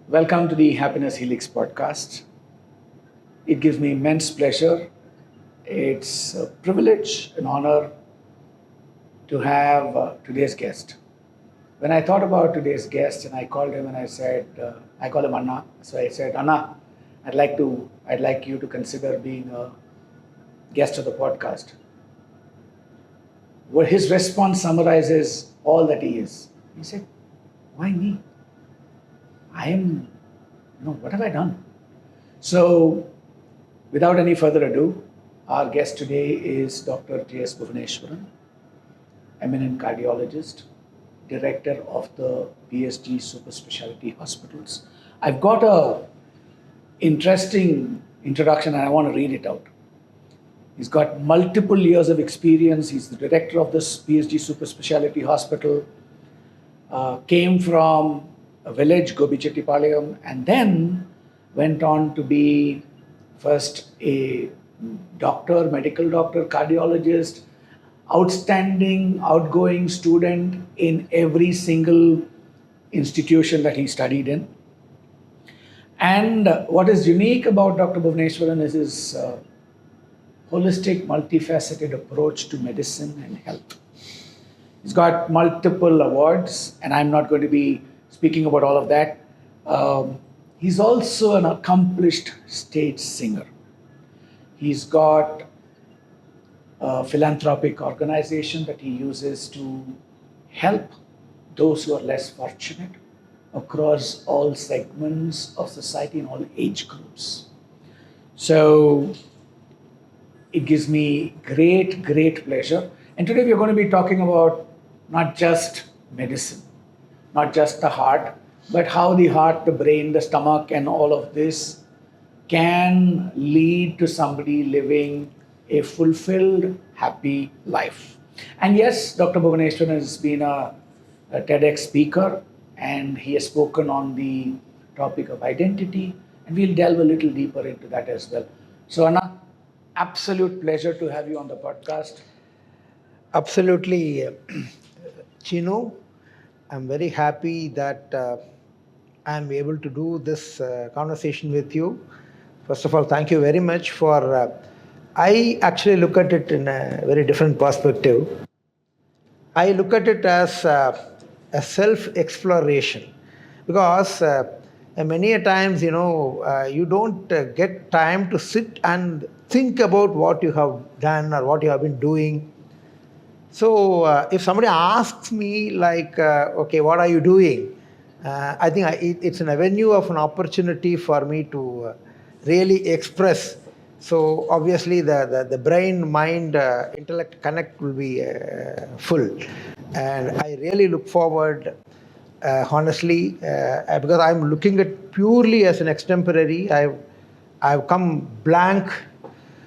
Welcome to the HappYness Helix Podcast. It gives me immense pleasure. It's a privilege, an honor to have today's guest. When I thought about today's guest and I called him and I said, I call him Anna. So I said, Anna, I'd like you to consider being a guest of the podcast. Well, his response summarizes all that he is. He said, why me? What have I done? So, without any further ado, our guest today is Dr. JS Bhuvaneswaran, eminent cardiologist, director of the PSG Super Specialty Hospitals. I've got a interesting introduction and I want to read it out. He's got multiple years of experience. He's the director of this PSG Super Specialty Hospital. Came from a village, Gobichettipalayam, and then went on to be first a doctor, medical doctor, cardiologist, outstanding, outgoing student in every single institution that he studied in. And what is unique about Dr. Bhuvaneswaran is his holistic, multifaceted approach to medicine and health. He's got multiple awards, and I'm not going to be speaking about all of that. He's also an accomplished stage singer. He's got a philanthropic organization that he uses to help those who are less fortunate across all segments of society and all age groups. So it gives me great pleasure. And today we're going to be talking about not just medicine, not just the heart, but how the heart, the brain, the stomach, and all of this can lead to somebody living a fulfilled, happy life. And yes, Dr. Bhuvaneswaran has been a TEDx speaker, and he has spoken on the topic of identity, and we'll delve a little deeper into that as well. So, Anna, absolute pleasure to have you on the podcast. Absolutely, Cheenu. I'm very happy that I'm able to do this conversation with you. First of all, thank you very much for. I actually look at it in a very different perspective. I look at it as a self-exploration because many a times, you don't get time to sit and think about what you have done or what you have been doing. So if somebody asks me like, okay, what are you doing? I think it's an avenue of an opportunity for me to really express. So obviously the brain, mind, intellect connect will be full. And I really look forward, honestly, because I'm looking at purely as an extemporary. I've come blank.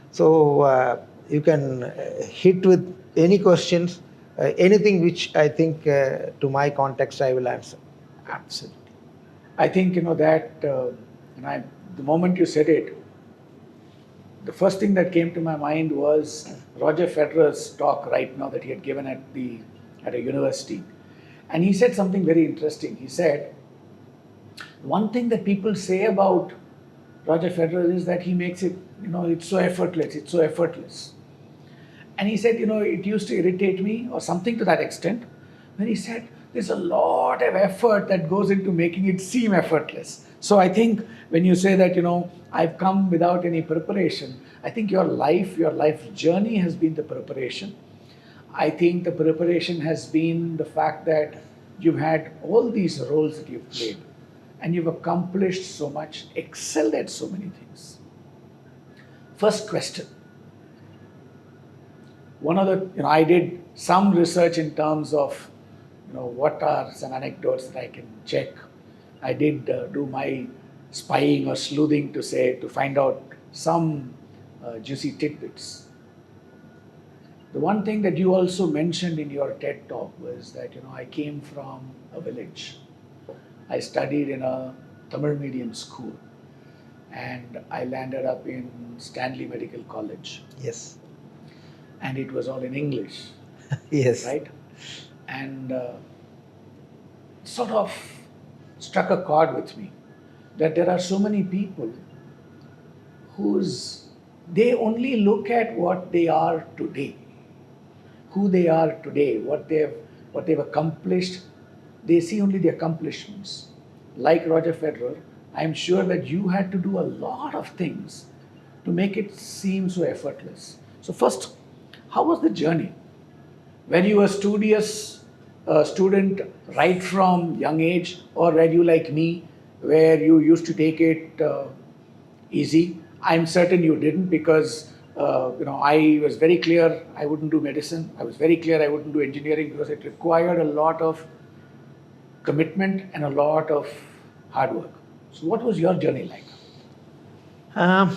So you can hit with any questions, anything which I think to my context I will answer. Absolutely. I think, the moment you said it, the first thing that came to my mind was Roger Federer's talk right now that he had given at a university. And he said something very interesting. He said, one thing that people say about Roger Federer is that he makes it, it's so effortless. And he said, it used to irritate me or something to that extent. When he said, there's a lot of effort that goes into making it seem effortless. So I think when you say that, I've come without any preparation, I think your life journey has been the preparation. I think the preparation has been the fact that you've had all these roles that you've played and you've accomplished so much, excelled at so many things. First question. I did some research in terms of, what are some anecdotes that I can check. I did do my spying or sleuthing to find out some juicy tidbits. The one thing that you also mentioned in your TED talk was that, I came from a village. I studied in a Tamil medium school and I landed up in Stanley Medical College. Yes. And it was all in English. Yes. Right? And sort of struck a chord with me. that there are so many people they only look at what they are today, who they are today, what they've accomplished. They see only the accomplishments. Like Roger Federer, I'm sure that you had to do a lot of things to make it seem so effortless. So first, how was the journey? Were you a studious student right from young age, or were you like me, where you used to take it easy? I'm certain you didn't, because I was very clear I wouldn't do medicine. I was very clear I wouldn't do engineering, because it required a lot of commitment and a lot of hard work. So, what was your journey like? Um,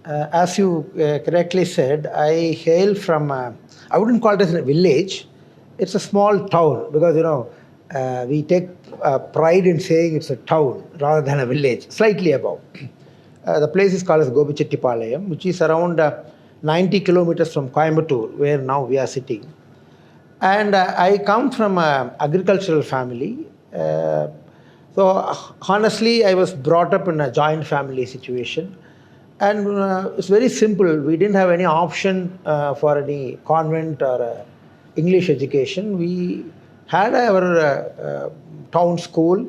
as you correctly said, I hail from, I wouldn't call it as a village, it's a small town because, we take pride in saying it's a town rather than a village, slightly above. The place is called as Gobichettipalayam, which is around 90 kilometers from Coimbatore, where now we are sitting. And I come from an agricultural family. So honestly, I was brought up in a joint family situation. And it's very simple. We didn't have any option for any convent or English education. We had our town school,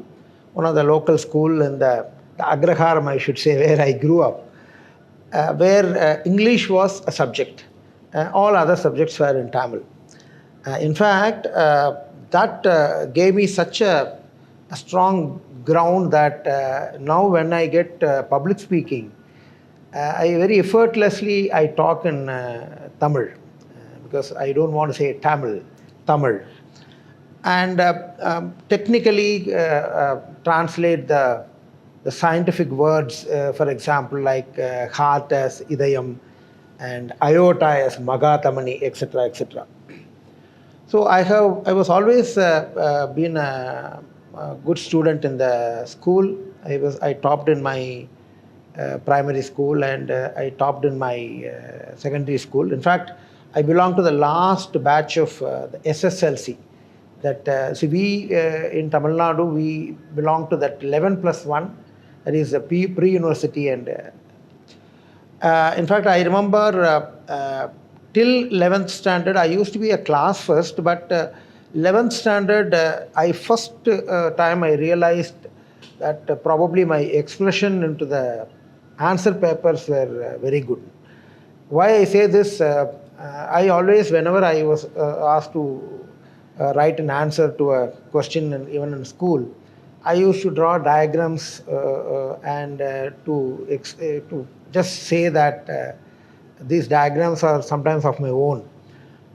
one of the local school in the Agraharam, I should say, where I grew up, where English was a subject. All other subjects were in Tamil. In fact, that gave me such a strong ground that now when I get public speaking, I very effortlessly I talk in Tamil because I don't want to say Tamil. And technically translate the scientific words, for example, like heart as idayam and iota as magatamani, etc., etc. So I was always been a good student in the school. I topped in my primary school and I topped in my secondary school. In fact, I belong to the last batch of the SSLC. That we in Tamil Nadu we belong to that 11+1, that is a pre-university. And in fact, I remember till 11th standard I used to be a class first, but 11th standard I first time I realized that probably my expression into the answer papers were very good. Why I say this, I always, whenever I was asked to write an answer to a question, and even in school, I used to draw diagrams and to just say that these diagrams are sometimes of my own.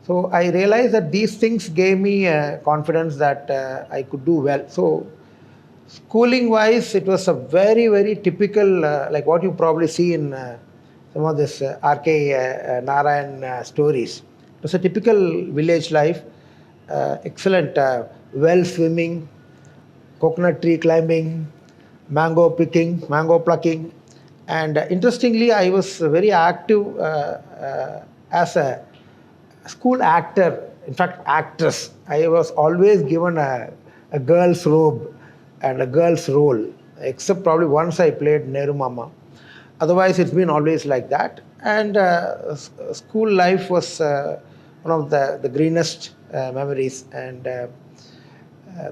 So I realized that these things gave me confidence that I could do well. So schooling wise, it was a very, very typical, like what you probably see in some of this R.K. Narayan stories. It was a typical village life, excellent well swimming, coconut tree climbing, mango picking, mango plucking. And interestingly, I was very active as a school actor, in fact, actress. I was always given a girl's robe and a girl's role, except probably once I played Nehru Mama. Otherwise, it's been always like that. And school life was one of the greenest memories. And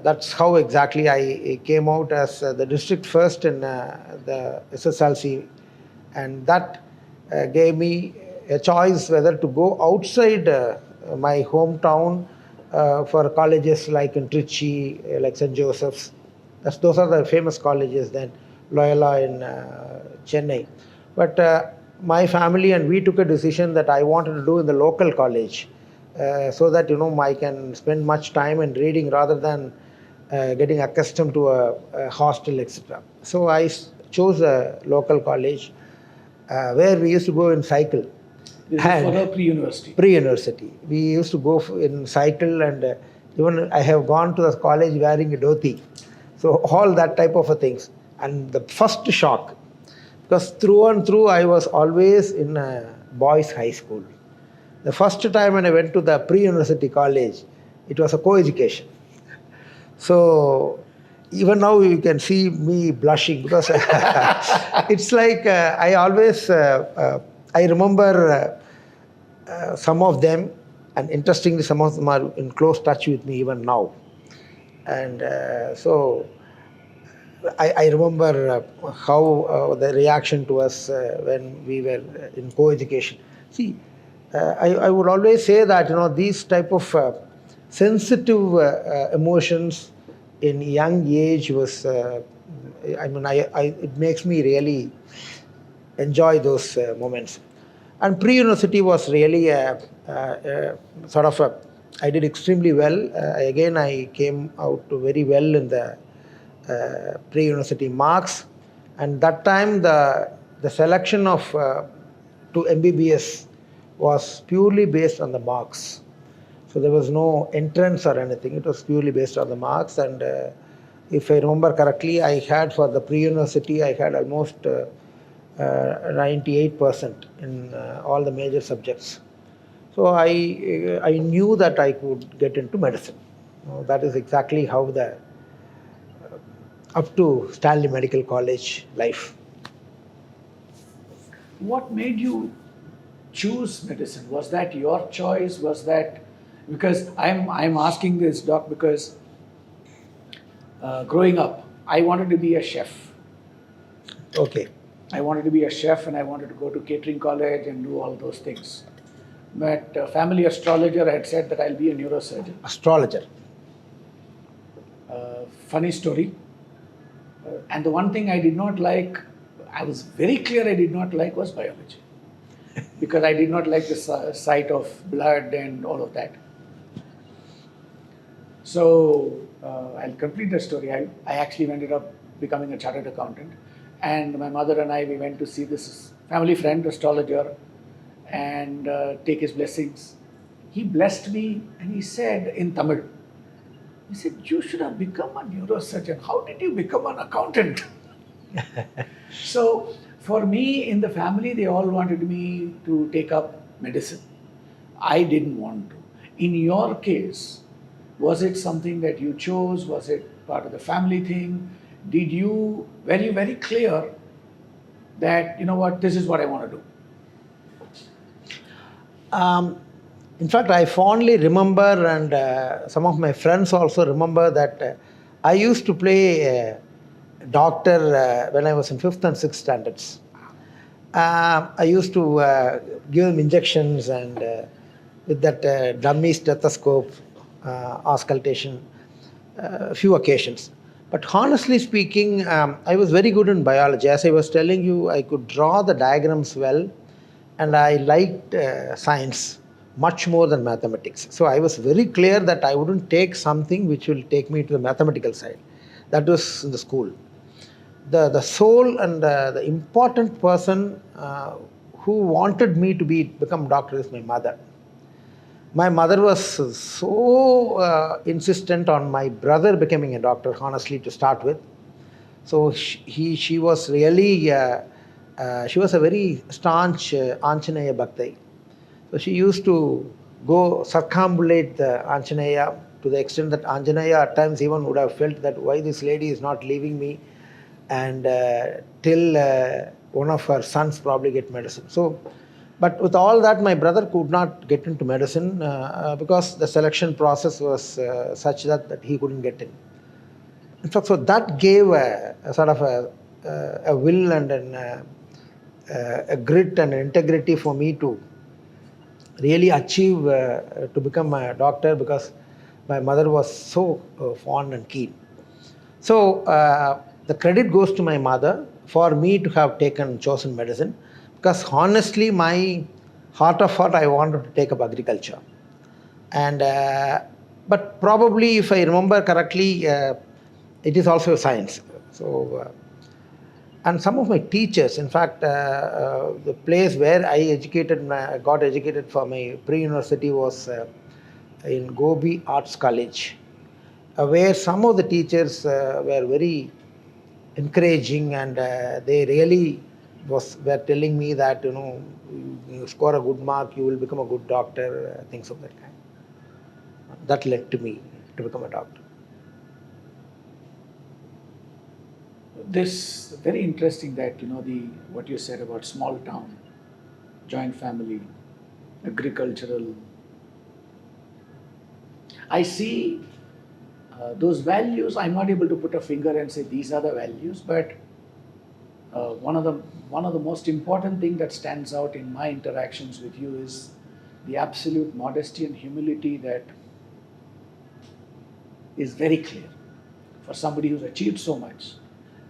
that's how exactly I came out as the district first in the SSLC. And that gave me a choice whether to go outside my hometown for colleges like in Trichy, like St. Joseph's. Those are the famous colleges, then Loyola in Chennai. But my family and we took a decision that I wanted to do in the local college so that, I can spend much time in reading rather than getting accustomed to a hostel, etc. So I chose a local college where we used to go in cycle. This is for the pre-university. Pre-university. We used to go in cycle, and even I have gone to the college wearing a dhoti. So all that type of things. And the first shock, because through and through I was always in a boys' high school. The first time when I went to the pre-university college, it was a co-education. So even now you can see me blushing because it's like I always I remember some of them, and interestingly, some of them are in close touch with me even now. And so I remember how the reaction to us when we were in co-education. See, I would always say that these type of sensitive emotions in young age was. I mean, it makes me really enjoy those moments. And pre-university was really sort of a. I did extremely well. Again, I came out very well in the pre-university marks, and that time the selection of to MBBS was purely based on the marks. So there was no entrance or anything. It was purely based on the marks. And if I remember correctly, I had for the pre-university, I had almost 98% in all the major subjects. So I knew that I could get into medicine. That is exactly how the up to Stanley Medical College life. What made you choose medicine? Was that your choice? Was that because I'm asking this, doc, because growing up I wanted to be a chef. Okay. I wanted to be a chef and I wanted to go to catering college and do all those things. But family astrologer had said that I'll be a neurosurgeon. Astrologer. Funny story. And the one thing I did not like, I was very clear I did not like, was biology. Because I did not like the sight of blood and all of that. So I'll complete the story. I actually ended up becoming a chartered accountant. And my mother and I, we went to see this family friend, astrologer, and take his blessings. He blessed me and he said in Tamil, he said, you should have become a neurosurgeon. How did you become an accountant? So for me, in the family, they all wanted me to take up medicine. I didn't want to. In your case, was it something that you chose? Was it part of the family thing? Were you very clear that, this is what I want to do? In fact, I fondly remember, and some of my friends also remember, that I used to play doctor when I was in 5th and 6th standards. I used to give them injections and with that dummy stethoscope, auscultation, a few occasions. But honestly speaking, I was very good in biology. As I was telling you, I could draw the diagrams well, and I liked science much more than mathematics. So I was very clear that I wouldn't take something which will take me to the mathematical side. That was in the school. The soul and the important person who wanted me to become doctor is my mother. My mother was so insistent on my brother becoming a doctor, honestly, to start with. So she was really, she was a very staunch Anjaneya Bhakti. So she used to go circumambulate the Anjaneya to the extent that Anjaneya at times even would have felt that why this lady is not leaving me, and till one of her sons probably get medicine. So, but with all that, my brother could not get into medicine because the selection process was such that he couldn't get in. In fact, so that gave a sort of a will and a grit and an integrity for me to really achieve to become a doctor, because my mother was so fond and keen. So the credit goes to my mother for me to have chosen medicine, because honestly, my heart of heart, I wanted to take up agriculture. And but probably, if I remember correctly, it is also science. So and some of my teachers, in fact, the place where I got educated for my pre-university was in Gobi Arts College, where some of the teachers were very encouraging, and they really were telling me that you score a good mark, you will become a good doctor, things of that kind. That led to me to become a doctor. this very interesting that the what you said about small town, joint family, agricultural. I see those values. I'm not able to put a finger and say these are the values, but one of the most important thing that stands out in my interactions with you is the absolute modesty and humility that is very clear for somebody who's achieved so much.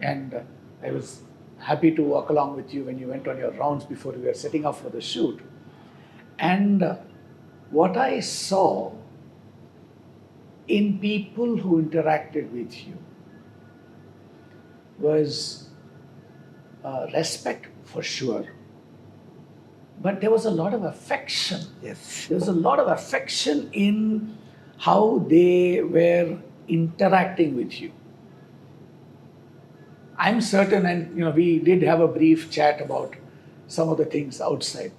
And I was happy to walk along with you when you went on your rounds before we were setting up for the shoot. And what I saw in people who interacted with you was respect for sure, but there was a lot of affection. Yes. There was a lot of affection in how they were interacting with you. I'm certain, and we did have a brief chat about some of the things outside,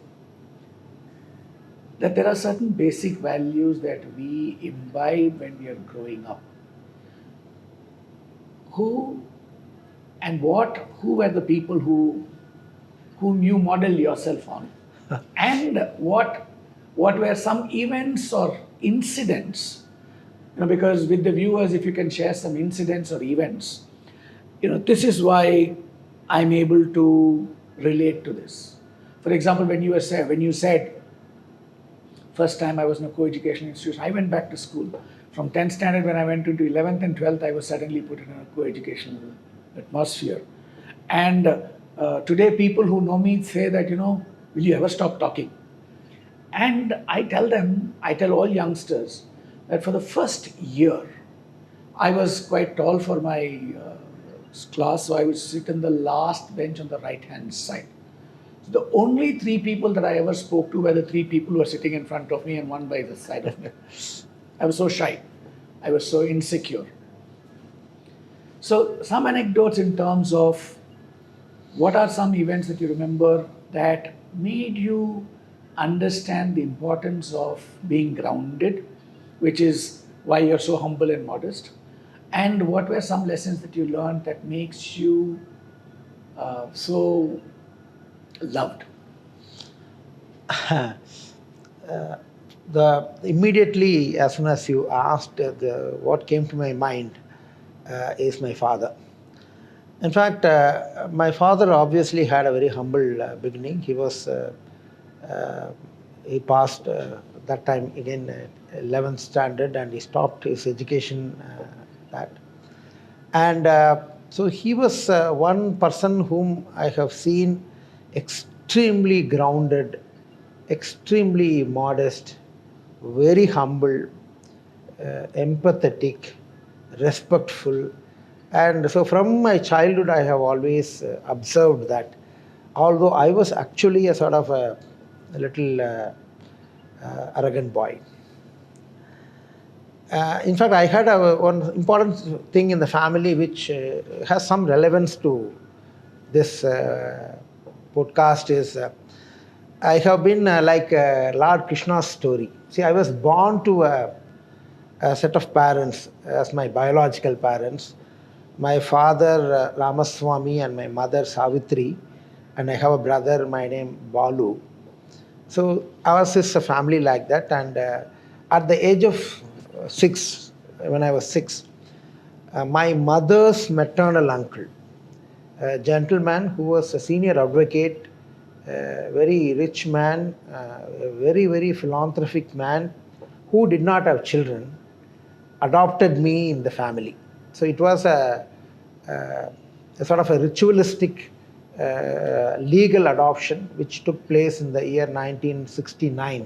that there are certain basic values that we imbibe when we are growing up. Who were the people whom you model yourself on? And what were some events or incidents? Because with the viewers, if you can share some incidents or events, this is why I'm able to relate to this. For example, when you said, first time I was in a co-education institution, I went back to school. From 10th standard, when I went into 11th and 12th, I was suddenly put in a co-educational atmosphere. And today, people who know me say that, will you ever stop talking? And I tell all youngsters that for the first year, I was quite tall for my class, so I would sit in the last bench on the right-hand side. So the only three people that I ever spoke to were the three people who were sitting in front of me and one by the side of me. I was so shy. I was so insecure. So some anecdotes in terms of what are some events that you remember that made you understand the importance of being grounded, which is why you're so humble and modest, and what were some lessons that you learned that makes you so loved? Immediately as soon as you asked, what came to my mind is my father. In fact, my father obviously had a very humble beginning. He passed that time again 11th standard, and he stopped his education and so he was one person whom I have seen extremely grounded, extremely modest, very humble, empathetic, respectful. And so from my childhood, I have always observed that although I was actually a sort of a little arrogant boy. In fact, I had one important thing in the family which has some relevance to this podcast is I have been like Lord Krishna's story. See, I was born to a set of parents as my biological parents. My father Ramaswamy and my mother Savitri, and I have a brother, my name Balu. So ours is a family like that, and at the age of 6, when I was 6, my mother's maternal uncle, a gentleman who was a senior advocate, a very rich man, a very, very philanthropic man who did not have children, adopted me in the family. So it was a sort of a ritualistic legal adoption which took place in the year 1969.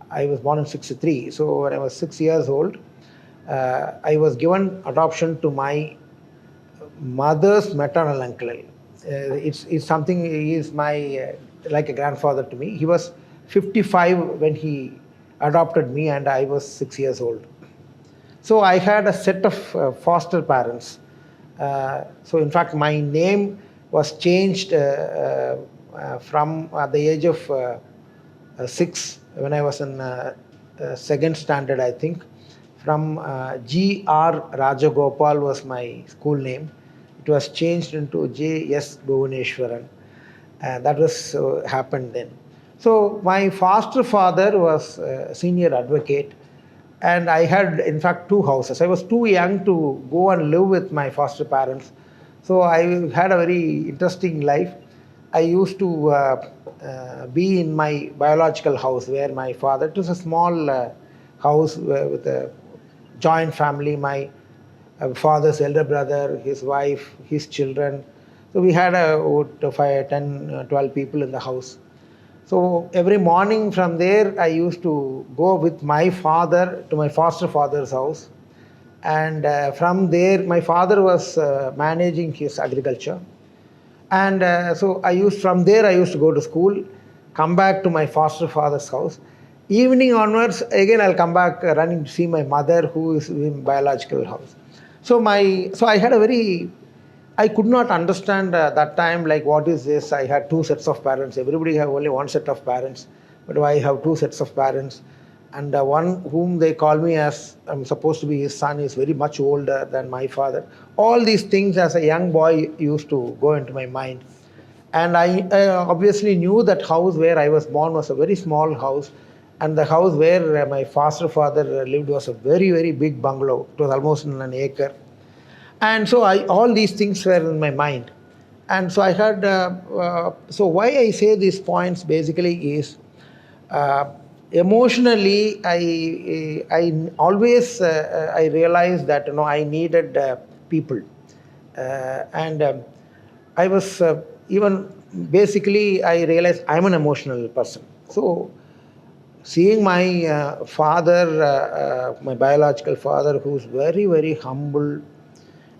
I was born in 63. So when I was 6 years old, I was given adoption to my mother's maternal uncle. It's something, he is my, like a grandfather to me. He was 55 when he adopted me, and I was 6 years old. So I had a set of foster parents. So in fact, my name was changed from at the age of 6, when I was in second standard, I think. From G.R. Rajagopal was my school name. it was changed into JS Bhuvaneswaran. That was happened then. So my foster father was a senior advocate, and I had, in fact, two houses. I was too young to go and live with my foster parents, so I had a very interesting life. I used to be in my biological house where my father. It was a small house with a joint family. My father's elder brother, his wife, his children. So we had about 5, 10, 12 people in the house. So every morning from there, I used to go with my father to my foster father's house. And from there, my father was managing his agriculture. And so from there, I used to go to school, come back to my foster father's house. Evening onwards, again, I'll come back running to see my mother, who is in biological house. So I had a very, I could not understand that time, like, what is this? I had two sets of parents. Everybody have only one set of parents, but I have two sets of parents. And one whom they call me as I'm supposed to be his son is very much older than my father. All these things as a young boy used to go into my mind. And I obviously knew that house where I was born was a very small house. And the house where my foster father lived was a very, very big bungalow. It was almost in an acre. And so all these things were in my mind. And so I had, so why I say these points basically is, emotionally, I always, I realized that, I needed people. And I was, even basically, I realized I'm an emotional person. So seeing my father, my biological father, who's very, very humble,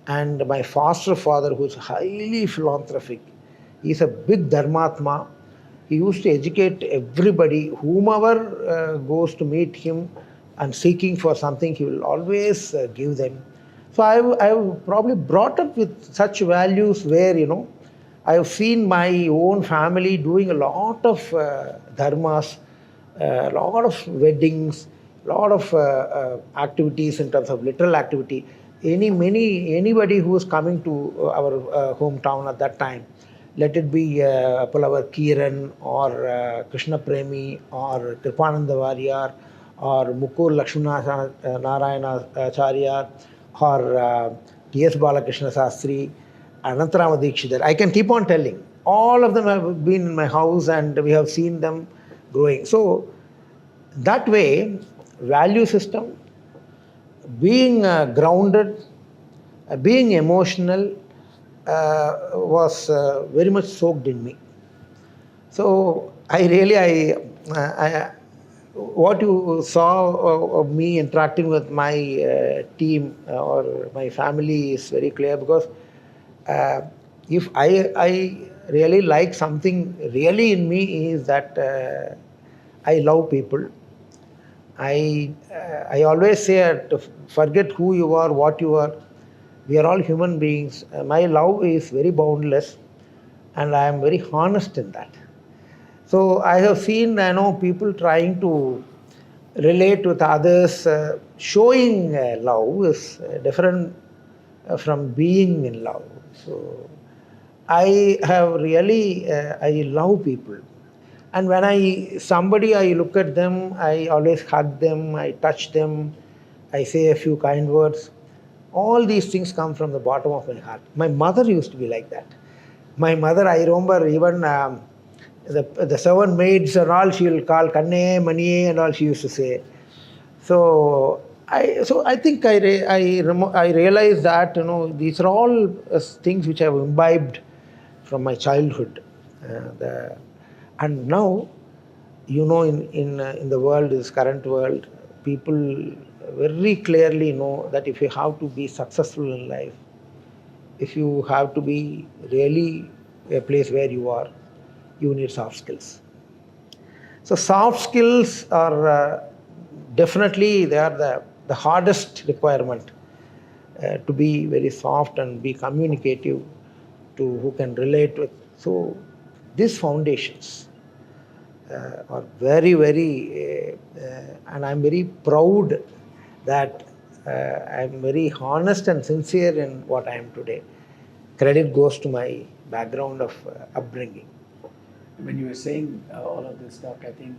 and my foster father, who's highly philanthropic. He's a big dharmatma. He used to educate everybody. Whomever goes to meet him and seeking for something, he will always give them. So I probably brought up with such values where, I have seen my own family doing a lot of dharmas, a lot of weddings, a lot of activities in terms of literal activity. Anybody who was coming to our hometown at that time, let it be Pulavar Kiran or Krishna Premi or Kripananda Variyar or Mukul Lakshmana Narayana Acharya or T.S. Balakrishna Sastri, Anantarama Dikshidhar. I can keep on telling. All of them have been in my house and we have seen them growing. So that way, value system, being grounded, being emotional was very much soaked in me. So what you saw of me interacting with my team or my family is very clear, because if I really like something really in me is that I love people. I always say to forget who you are, what you are. We are all human beings. My love is very boundless, and I am very honest in that. So I have seen, people trying to relate with others. Showing love is different from being in love. So I have really, I love people. And when I look at them, I always hug them, I touch them, I say a few kind words. All these things come from the bottom of my heart. My mother used to be like that. My mother, I remember even the servant maids and all, she will call Kanne, Maniye and all she used to say. So I think I realized that, these are all things which I have imbibed from my childhood. And now, in the world, this current world, people very clearly know that if you have to be successful in life, if you have to be really a place where you are, you need soft skills. So soft skills are definitely, they are the hardest requirement, to be very soft and be communicative, to who can relate with. So these foundations are very, very, and I'm very proud that I'm very honest and sincere in what I am today. credit goes to my background of upbringing. When you were saying all of this stuff, I think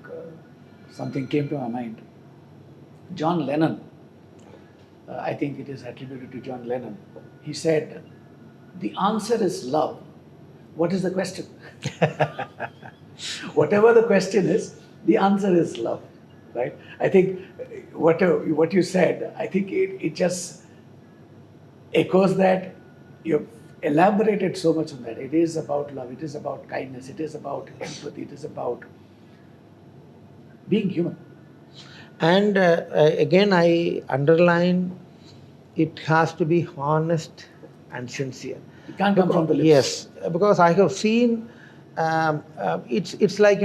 something came to my mind. John Lennon, I think it is attributed to John Lennon. He said, "The answer is love. What is the question?" Whatever the question is, the answer is love, right? I think what you said, I think it just echoes that. You've elaborated so much on that. It is about love, it is about kindness, it is about empathy, it is about being human. And again, I underline it has to be honest and sincere. It can't come from the lips. Yes, because I have seen it's like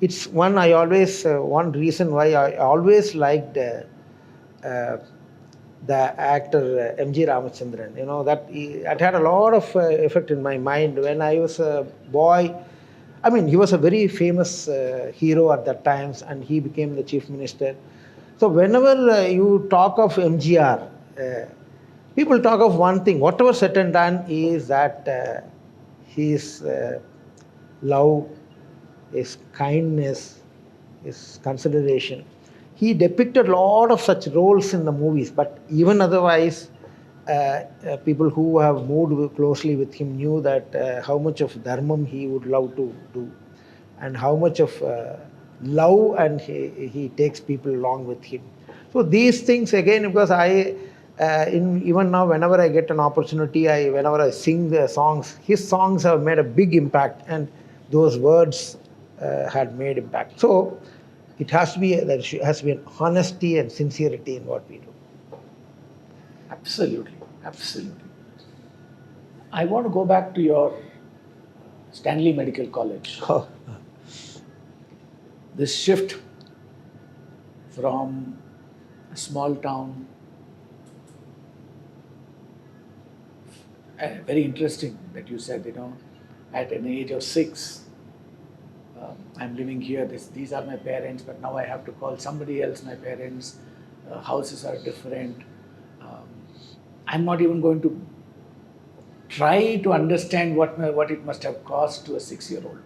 it's one I always one reason why I always liked the actor M.G. Ramachandran. That it had a lot of effect in my mind when I was a boy. I mean, he was a very famous hero at that times, and he became the chief minister. So whenever you talk of MGR, people talk of one thing. Whatever said and done is that his love, his kindness, his consideration. He depicted a lot of such roles in the movies, but even otherwise, people who have moved closely with him knew that how much of dharmam he would love to do, and how much of love and he takes people along with him. So these things again, because even now whenever I get an opportunity, whenever I sing the songs, his songs have made a big impact, and those words had made impact. So it has to be there has to be an honesty and sincerity in what we do. Absolutely, absolutely. I want to go back to your Stanley Medical College. Oh. This shift from a small town, very interesting that you said, at an age of 6, I'm living here, these are my parents, but now I have to call somebody else my parents, houses are different. I'm not even going to try to understand what it must have cost to a 6-year-old.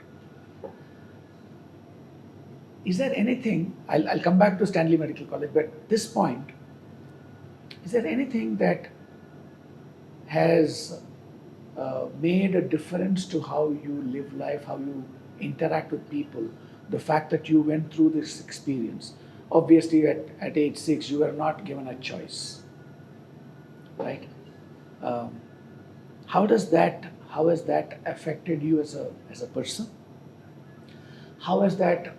Is there anything, I'll come back to Stanley Medical College, but at this point, is there anything that has made a difference to how you live life, how you interact with people, the fact that you went through this experience? Obviously, at age 6, you were not given a choice, right? How has that affected you as a person? How has that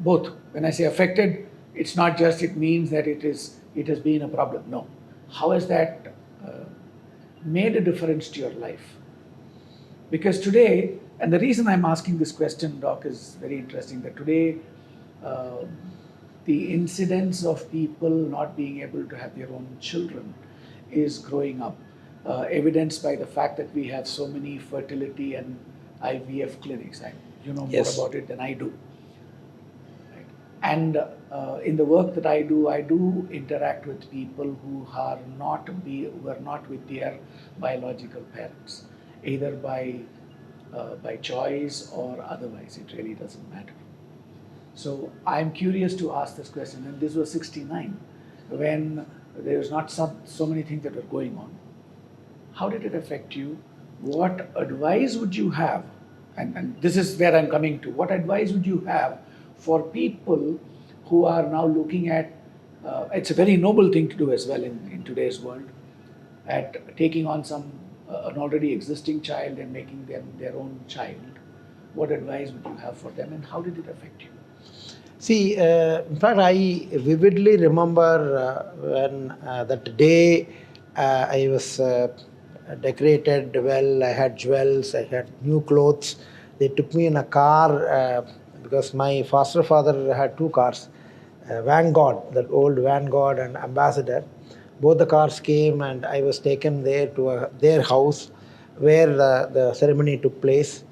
both? When I say affected, it's not just it means that it has been a problem. No, how has that made a difference to your life? Because today, and the reason I'm asking this question, Doc, is very interesting, that today the incidence of people not being able to have their own children is growing up, evidenced by the fact that we have so many fertility and IVF clinics. You know more Yes. about it than I do. Right? And in the work that I do interact with people who are not with their biological parents, either by choice or otherwise. It really doesn't matter. So I'm curious to ask this question. And this was 69, when there was not so many things that were going on. How did it affect you? What advice would you have? And this is where I'm coming to. What advice would you have for people who are now looking at, it's a very noble thing to do as well in today's world, at taking on an already existing child and making them their own child? What advice would you have for them, and how did it affect you? See, in fact, I vividly remember when that day I was decorated well, I had jewels, I had new clothes. They took me in a car because my foster father had 2 cars, Vanguard, that old Vanguard and Ambassador. Both the cars came and I was taken there to their house where the ceremony took place.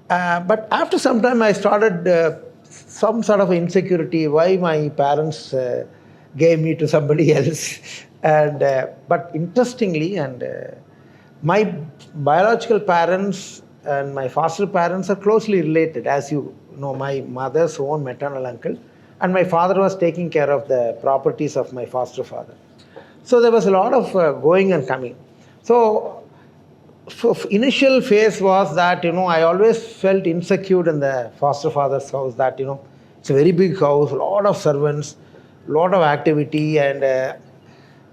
But after some time I started some sort of insecurity why my parents gave me to somebody else. And but interestingly, and my biological parents and my foster parents are closely related. As you know, my mother's own maternal uncle, and my father was taking care of the properties of my foster father. So there was a lot of going and coming. So initial phase was that I always felt insecure in the foster father's house. That it's a very big house, a lot of servants, a lot of activity, and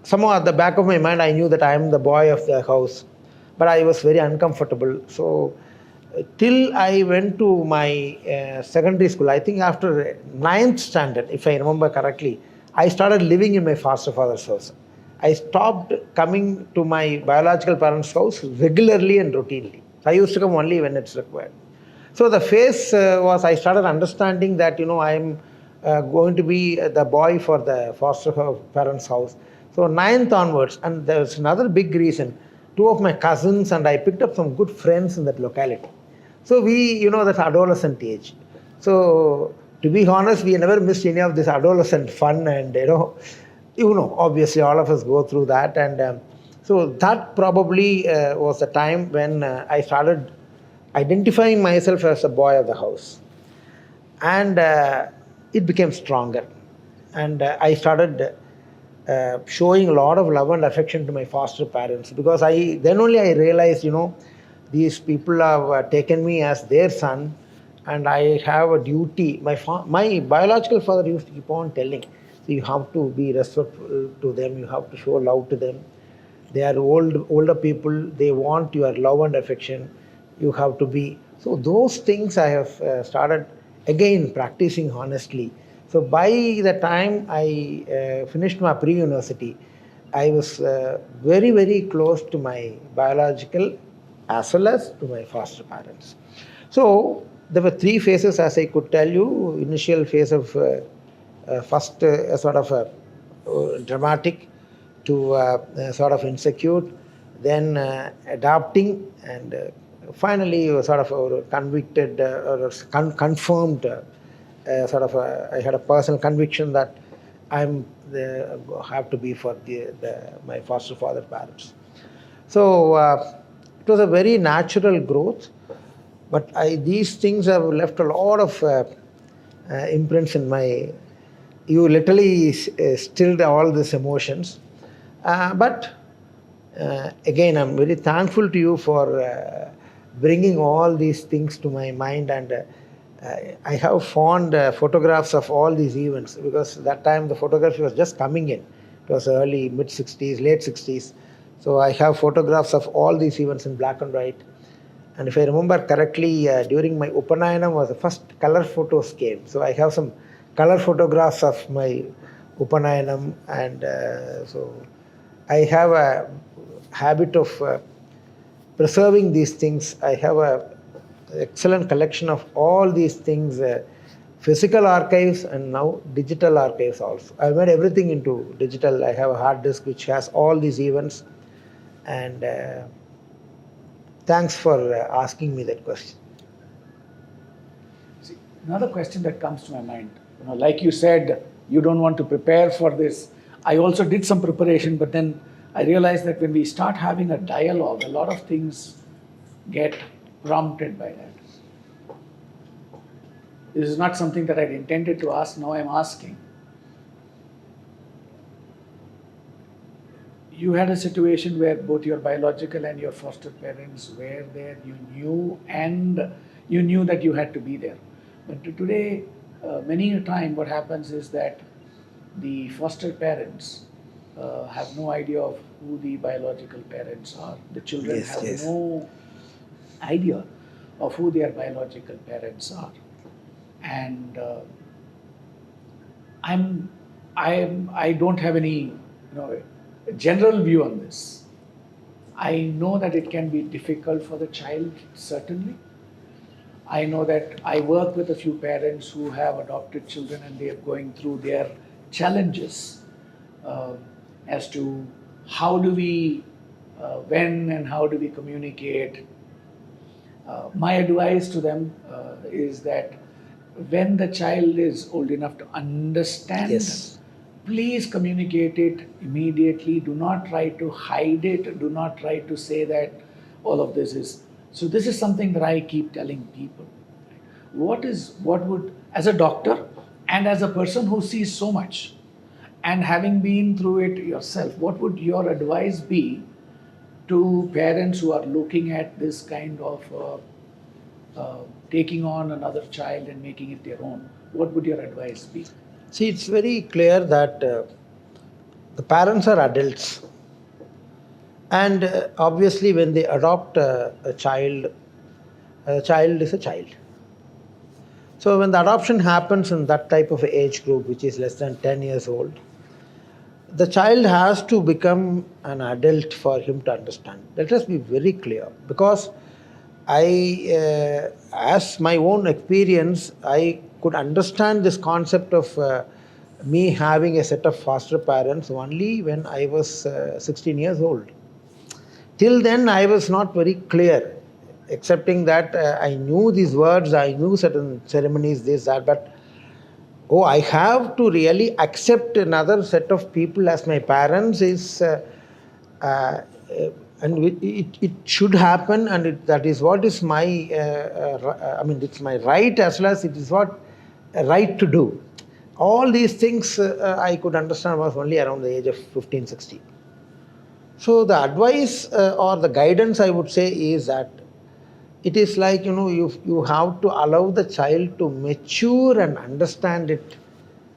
somehow at the back of my mind I knew that I am the boy of the house, but I was very uncomfortable. So till I went to my secondary school, I think after ninth standard, if I remember correctly, I started living in my foster father's house. I stopped coming to my biological parents' house regularly and routinely. I used to come only when it's required. So the phase was I started understanding that I'm going to be the boy for the foster parents' house. So ninth onwards, and there's another big reason. Two of my cousins and I picked up some good friends in that locality. So we, that's adolescent age. So to be honest, we never missed any of this adolescent fun, and obviously all of us go through that, and so that probably was the time when I started identifying myself as a boy of the house, and it became stronger, and I started showing a lot of love and affection to my foster parents, because then only I realized these people have taken me as their son, and I have a duty. My biological father used to keep on telling, so you have to be respectful to them, you have to show love to them. They are older people, they want your love and affection. You have to be. So those things I have started again practicing honestly. So by the time I finished my pre-university, I was very, very close to my biological as well as to my foster parents. So there were three phases, as I could tell you. Initial phase of first sort of dramatic to sort of insecure, then adapting, and finally sort of convicted or confirmed. Sort of I had a personal conviction that have to be for my foster father parents. So it was a very natural growth, but these things have left a lot of imprints in my. You literally stilled all these emotions, but again, I'm very thankful to you for bringing all these things to my mind, and I have fond photographs of all these events, because that time the photography was just coming in. It was early, mid 60s, late 60s. So I have photographs of all these events in black and white. And if I remember correctly, during my Upanayanam was the first color photos came. So I have some color photographs of my Upanayanam, and so I have a habit of preserving these things. I have a excellent collection of all these things, physical archives and now digital archives also. I made everything into digital. I have a hard disk which has all these events, and thanks for asking me that question. See, another question that comes to my mind, like you said, you don't want to prepare for this. I also did some preparation, but then I realized that when we start having a dialogue, a lot of things get prompted by that. This is not something that I'd intended to ask, now I'm asking. You had a situation where both your biological and your foster parents were there, you knew that you had to be there. But today, many a time what happens is that the foster parents have no idea of who the biological parents are. The children have no idea of who their biological parents are. And I don't have any general view on this. I know that it can be difficult for the child, certainly. I know that I work with a few parents who have adopted children, and they are going through their challenges as to how do we, when and how do we communicate. My advice to them is that when the child is old enough to understand, please communicate it immediately. Do not try to hide it. Do not try to say that all of this is. So this is something that I keep telling people. What would, as a doctor and as a person who sees so much and having been through it yourself, what would your advice be to parents who are looking at this kind of taking on another child and making it their own? What would your advice be? See, it's very clear that the parents are adults. And obviously, when they adopt a child is a child. So when the adoption happens in that type of age group, which is less than 10 years old, the child has to become an adult for him to understand. Let us be very clear, because as my own experience, I could understand this concept of me having a set of foster parents only when I was 16 years old. Till then, I was not very clear, excepting that I knew these words, I knew certain ceremonies, this, that, but I have to really accept another set of people as my parents is, and it should happen, and that is what is my, it's my right as well as it is what a right to do. All these things I could understand was only around the age of 15, 16. So the advice or the guidance I would say is that it is like, you have to allow the child to mature and understand it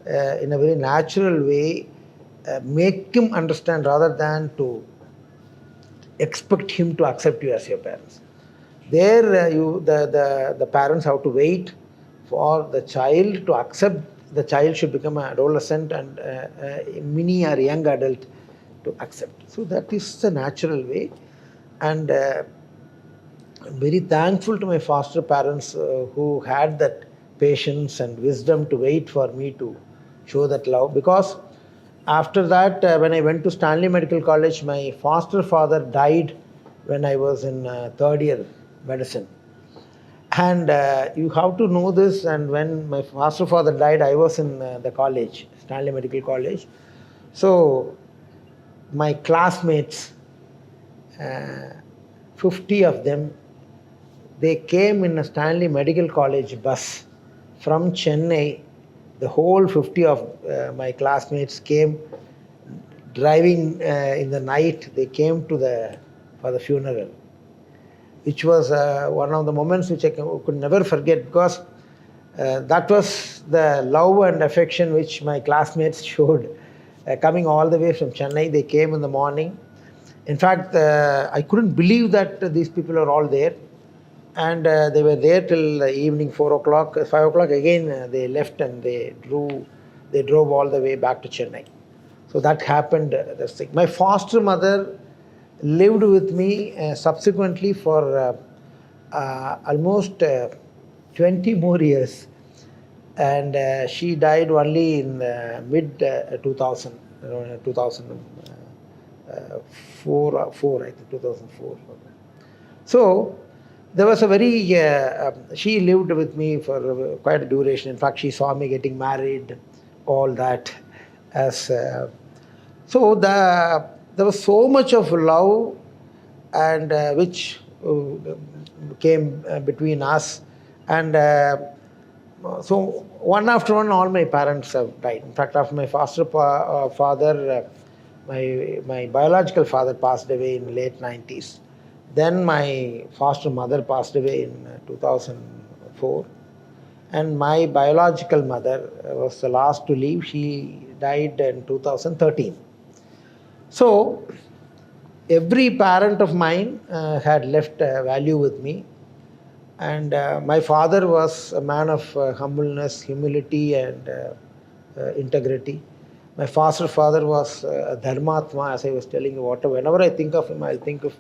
in a very natural way, make him understand rather than to expect him to accept you as your parents. There the parents have to wait for the child to accept. The child should become an adolescent and a mini or young adult to accept. So that is the natural way. And I'm very thankful to my foster parents who had that patience and wisdom to wait for me to show that love. Because after that, when I went to Stanley Medical College, my foster father died when I was in third year medicine. And you have to know this, and when my foster father died, I was in the college, Stanley Medical College. So my classmates, 50 of them, they came in a Stanley Medical College bus from Chennai. The whole 50 of my classmates came driving in the night. They came for the funeral, which was one of the moments which I could never forget, because that was the love and affection which my classmates showed. Coming all the way from Chennai, they came in the morning. In fact, I couldn't believe that these people are all there. And they were there till the evening 4 o'clock. 5 o'clock again they left, and they drove all the way back to Chennai. So that happened. This thing. My foster mother lived with me subsequently for almost 20 more years. And she died only in mid 2000, 2004, I think 2004. So there was a very, she lived with me for quite a duration. In fact, she saw me getting married, all that. So there was so much of love and which came between us. And so one after one, all my parents have died. In fact, after my foster father, my biological father passed away in late 90s. Then my foster mother passed away in 2004. And my biological mother was the last to leave. She died in 2013. So every parent of mine had left value with me. And my father was a man of humbleness, humility, and integrity. My foster father was a dharmatma, as I was telling you. Whenever I think of him, I'll think of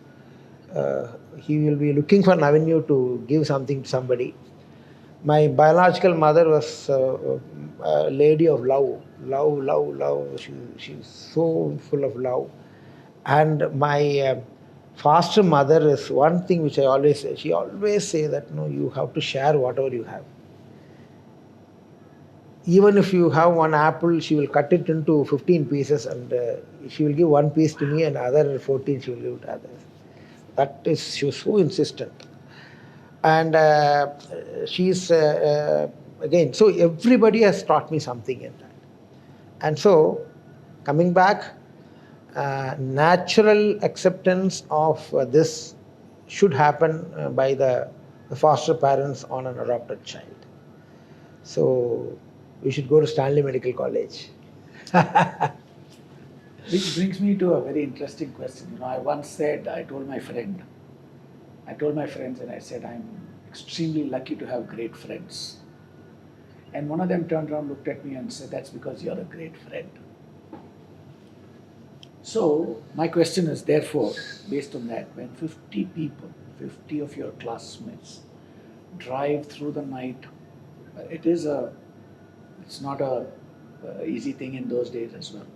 he will be looking for an avenue to give something to somebody. My biological mother was a lady of love. She's so full of love. And my foster mother is one thing which I always say. She always say that, you have to share whatever you have. Even if you have one apple, she will cut it into 15 pieces, and she will give one piece to me and other 14 she will give to others. She was so insistent. And she's, again, so everybody has taught me something in that. And so, coming back, natural acceptance of this should happen by the foster parents on an adopted child. So we should go to Stanley Medical College. Which brings me to a very interesting question. I once said, I told my friends and I said, I'm extremely lucky to have great friends. And one of them turned around, looked at me and said, that's because you're a great friend. So my question is therefore, based on that, when 50 people, 50 of your classmates drive through the night, it's not a easy thing in those days as well,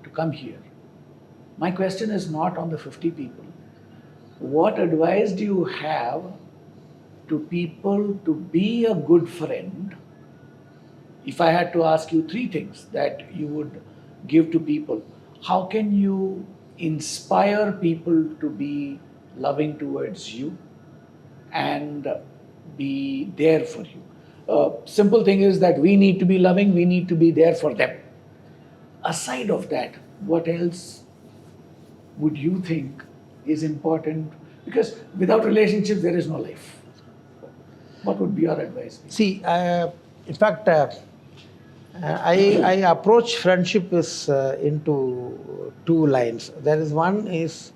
to come here. My question is not on the 50 people. What advice do you have to people to be a good friend? If I had to ask you three things that you would give to people, how can you inspire people to be loving towards you and be there for you? Simple thing is that we need to be loving, we need to be there for them. Aside of that, what else would you think is important? Because without relationships, there is no life. What would be your advice? See, in fact, I approach friendship into two lines. There is one is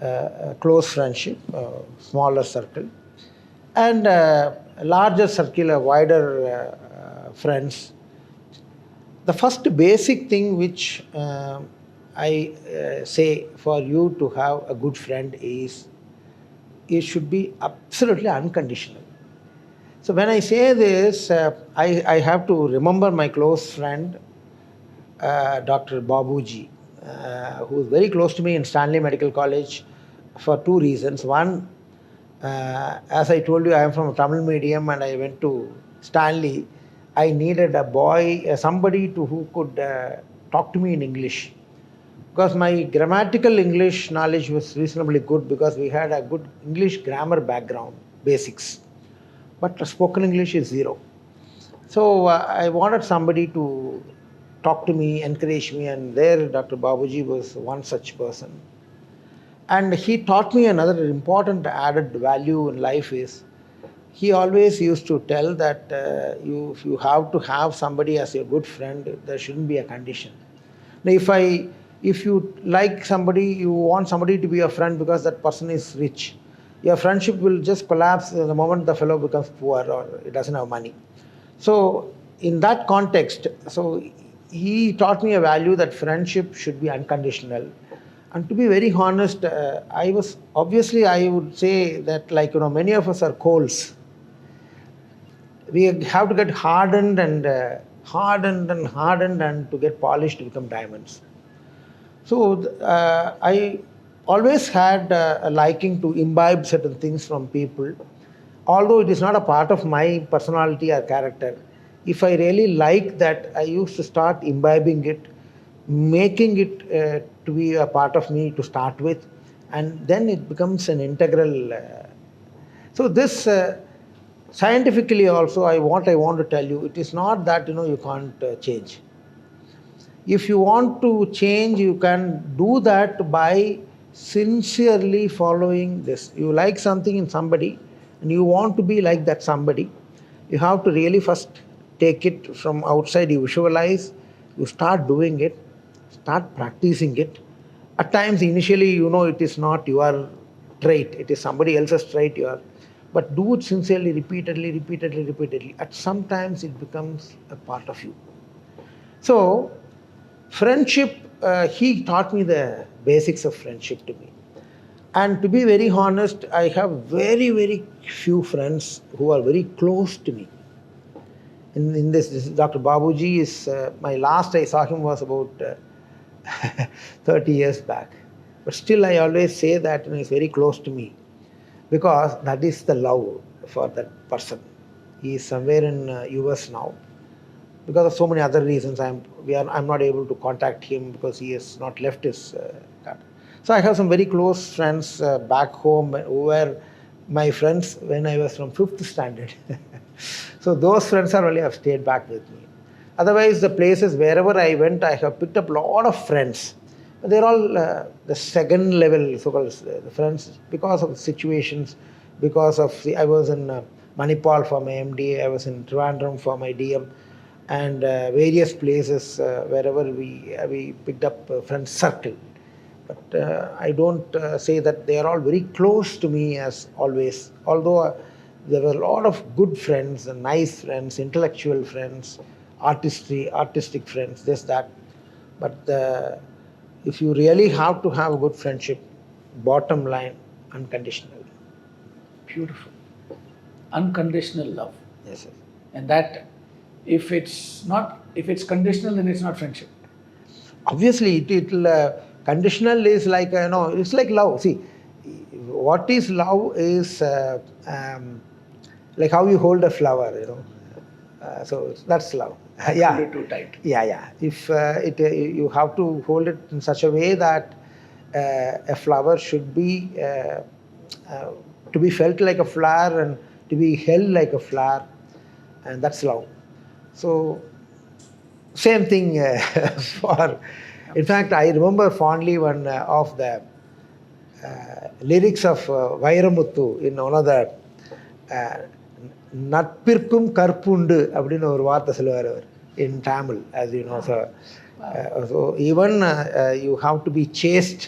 a close friendship, a smaller circle, and a larger circle, a wider friends. The first basic thing which I say for you to have a good friend is it should be absolutely unconditional. So when I say this, I have to remember my close friend, Dr. Babuji, who is very close to me in Stanley Medical College for two reasons. One, as I told you, I am from a Tamil medium and I went to Stanley. I needed a boy, somebody who could talk to me in English. Because my grammatical English knowledge was reasonably good because we had a good English grammar background, basics. But spoken English is zero. So I wanted somebody to talk to me, encourage me, and there Dr. Babuji was one such person. And he taught me another important added value in life is, he always used to tell that if you have to have somebody as your good friend, there shouldn't be a condition. Now, if you like somebody, you want somebody to be your friend because that person is rich, your friendship will just collapse the moment the fellow becomes poor or he doesn't have money. So in that context, so he taught me a value that friendship should be unconditional. And to be very honest, I would say that many of us are coals. We have to get hardened and to get polished to become diamonds. So I always had a liking to imbibe certain things from people. Although it is not a part of my personality or character, if I really like that, I used to start imbibing it, making it to be a part of me to start with, and then it becomes an integral. So this scientifically also, what I want to tell you, it is not that you can't change. If you want to change, you can do that by sincerely following this. You like something in somebody and you want to be like that somebody, you have to really first take it from outside, you visualize, you start doing it, start practicing it. At times, initially, it is not your trait, it is somebody else's trait but do it sincerely, repeatedly. At sometimes it becomes a part of you. So, friendship, he taught me the basics of friendship to me. And to be very honest, I have very, very few friends who are very close to me. In this Dr. Babuji is, my last I saw him was about 30 years back. But still I always say that he's very close to me because that is the love for that person. He is somewhere in US now. Because of so many other reasons, I'm not able to contact him because he has not left his card. So I have some very close friends back home who were my friends when I was from fifth standard. So those friends are only have stayed back with me. Otherwise, the places wherever I went, I have picked up a lot of friends. They're all the second level so-called friends because of the situations, because of I was in Manipal for my MD, I was in Trivandrum for my DM, and various places wherever we picked up a friend circle. But I don't say that they are all very close to me as always. Although there were a lot of good friends, and nice friends, intellectual friends, artistic friends, this that. But if you really have to have a good friendship, bottom line, unconditional. Beautiful. Unconditional love. Yes, yes. And that if it's conditional, then it's not friendship. Obviously it'll conditional is like it's like love. See, what is love is like how you hold a flower, so that's love. Hold it too tight. Yeah. If you have to hold it in such a way that a flower should be to be felt like a flower and to be held like a flower, and that's love. So same thing for. In fact, I remember fondly one of the lyrics of Vairamuthu in one of the நட்பிற்கும் கற்புண்டு அப்படின்னு ஒரு வார்த்தை சொல்லுவார் அவர் in Tamil, as you know. So even you have to be chaste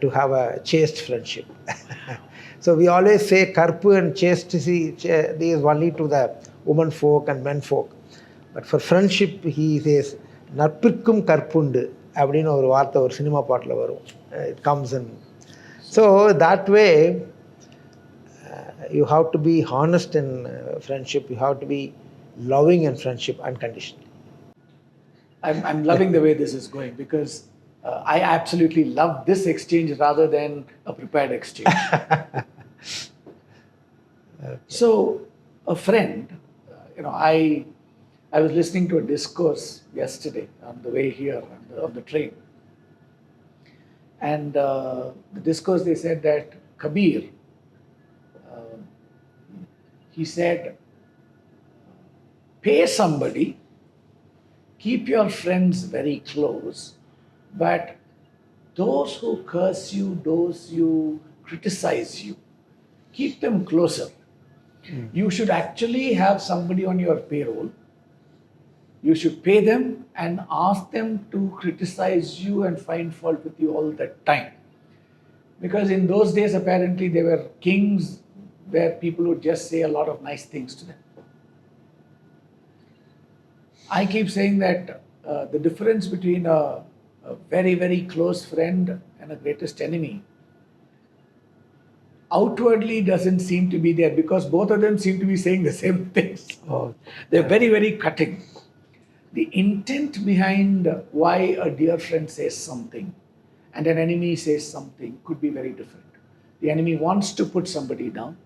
to have a chaste friendship. So we always say karpu and chastity is only to the women folk and men folk. But for friendship, he says நட்பிற்கும் கற்புண்டு அப்படின்னு ஒரு வார்த்தை ஒரு cinema பாட்டில் வரும். It comes in. So that way, you have to be honest in friendship. You have to be loving in friendship unconditionally. I'm loving the way this is going because I absolutely love this exchange rather than a prepared exchange. Okay. So, a friend, I was listening to a discourse yesterday on the way here on the train. And the discourse, they said that Kabir, he said, pay somebody, keep your friends very close, but those who curse you, those who criticize you, keep them closer. You should actually have somebody on your payroll. You should pay them and ask them to criticize you and find fault with you all the time. Because in those days, apparently, there were kings where people would just say a lot of nice things to them. I keep saying that the difference between a very, very close friend and a greatest enemy outwardly doesn't seem to be there because both of them seem to be saying the same things. They're very, very cutting. The intent behind why a dear friend says something and an enemy says something could be very different. The enemy wants to put somebody down.